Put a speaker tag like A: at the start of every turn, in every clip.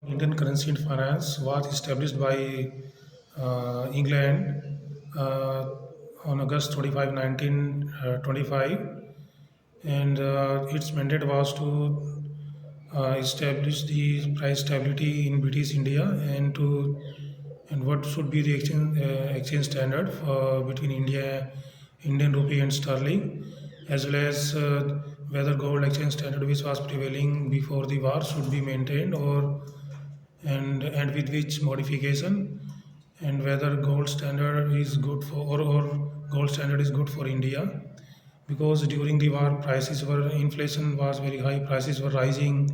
A: Indian currency and finance was established by England on August 25, 1925, and its mandate was to establish the price stability in British India and what should be the exchange standard for between Indian rupee and sterling, as well as whether gold exchange standard which was prevailing before the war should be maintained and with which modification, and whether gold standard is good for or gold standard is good for India, because during the war inflation was very high, prices were rising,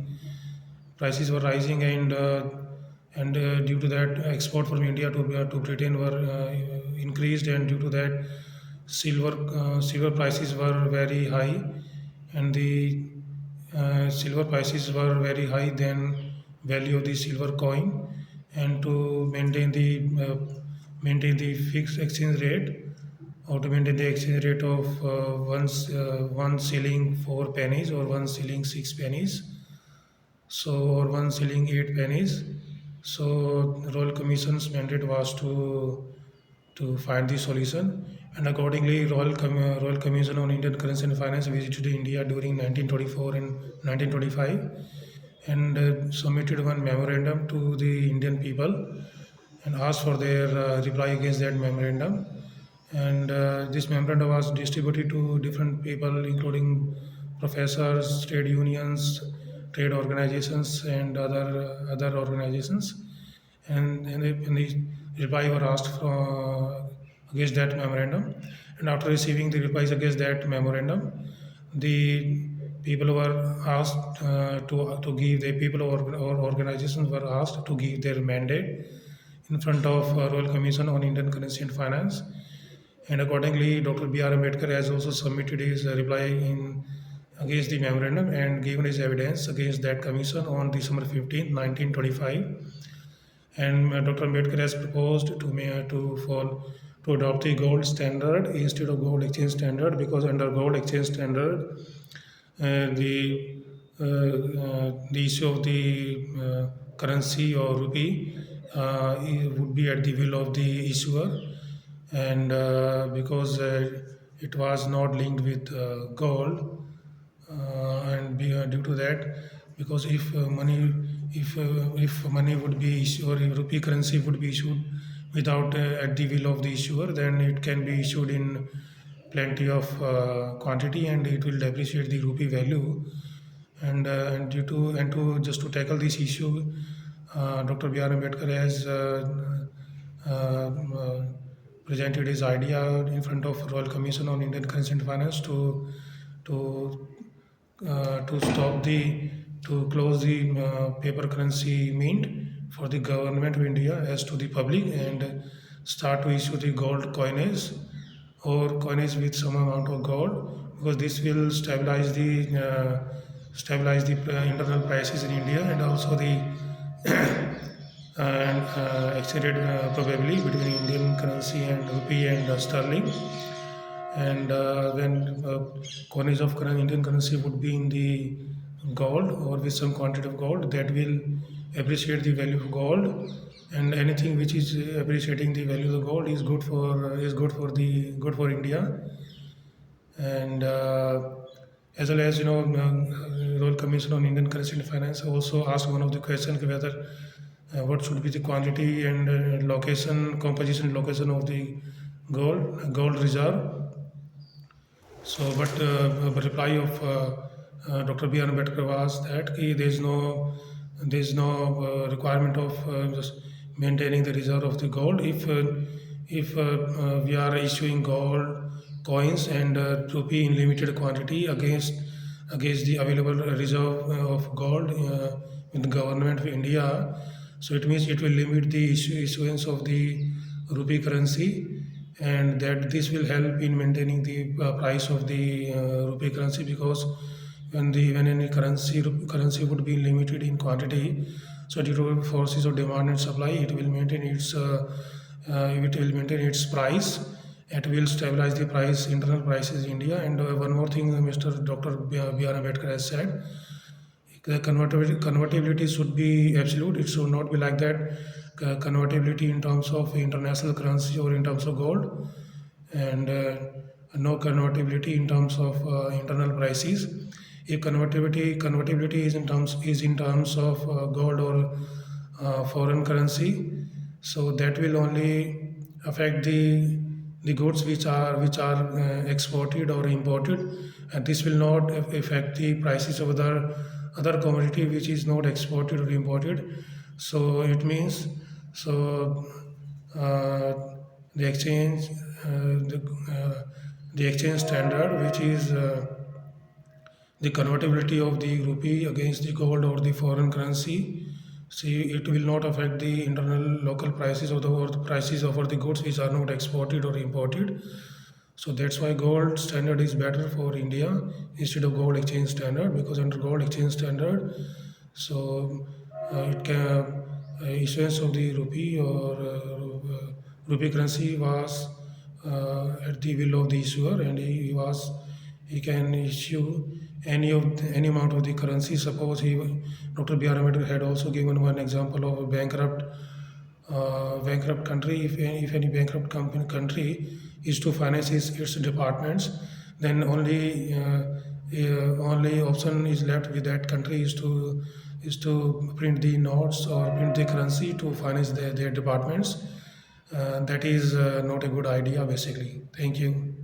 A: and due to that export from India to Britain were increased, and due to that silver prices were very high, and the silver prices were very high than value of the silver coin, and to maintain the fixed exchange rate, or to maintain the exchange rate of one shilling 4 pennies, or one shilling 6 pennies, so or one shilling 8 pennies. So Royal Commission's mandate was to find the solution, and accordingly Royal Commission on Indian Currency and Finance visited India during 1924 and 1925, and submitted one memorandum to the Indian people and asked for their reply against that memorandum. And this memorandum was distributed to different people, including professors, trade unions, trade organizations, and other organizations. And the reply were asked against that memorandum. And after receiving the replies against that memorandum, the people were asked to give the people or organizations were asked to give their mandate in front of Royal Commission on Indian Currency and Finance. And accordingly, Dr. B.R. Ambedkar has also submitted his reply in against the memorandum and given his evidence against that commission on December 15, 1925. And Dr. Ambedkar has proposed to adopt the gold standard instead of gold exchange standard, because under gold exchange standard, the issue of the currency or rupee it would be at the will of the issuer, and because it was not linked with gold, due to that, because if money would be issued, or if rupee currency would be issued without at the will of the issuer, then it can be issued in plenty of quantity, and it will depreciate the rupee value. And to just to tackle this issue, Dr. B.R. Ambedkar has presented his idea in front of Royal Commission on Indian Currency and Finance to to close the paper currency mint for the government of India as to the public, and start to issue the gold coinage, or coinage with some amount of gold, because this will stabilize the internal prices in India, and also the and exchange rate probably between Indian currency and rupee and sterling. And when coinage of Indian currency would be in the gold, or with some quantity of gold, that will appreciate the value of gold, and anything which is appreciating the value of the gold is good for India. And as well as Royal Commission on Indian Currency and Finance also asked one of the questions, whether what should be the quantity and composition location of the gold reserve. So, but the reply of Dr. B.R. Ambedkar was that there is no requirement of just maintaining the reserve of the gold. If we are issuing gold coins and rupee in limited quantity against the available reserve of gold in the government of India, so it means it will limit the issuance of the rupee currency, and that this will help in maintaining the price of the rupee currency, because when any currency would be limited in quantity, so due to forces of demand and supply, it will maintain its price. It will stabilize the internal prices in India. And one more thing, Mr. Dr. B.R. Ambedkar has said, The convertibility should be absolute. It should not be like that. Convertibility in terms of international currency or in terms of gold, and no convertibility in terms of internal prices. If convertibility is in terms of gold or foreign currency, so that will only affect the goods which are exported or imported, and this will not affect the prices of other commodity which is not exported or imported. So it means, so uh, the exchange the, uh, the exchange standard, which is the convertibility of the rupee against the gold or the foreign currency. See, it will not affect the internal local prices or the prices of the goods which are not exported or imported. So that's why gold standard is better for India instead of gold exchange standard, because under gold exchange standard, so it can issuance of the rupee or rupee currency was at the will of the issuer, and he can issue any amount of the currency. Suppose Dr. B.R. Ambedkar had also given one example of a bankrupt country. If any bankrupt country is to finance its departments, then only option is left with that country is to print the notes or print the currency to finance their departments. That is not a good idea, basically. Thank you.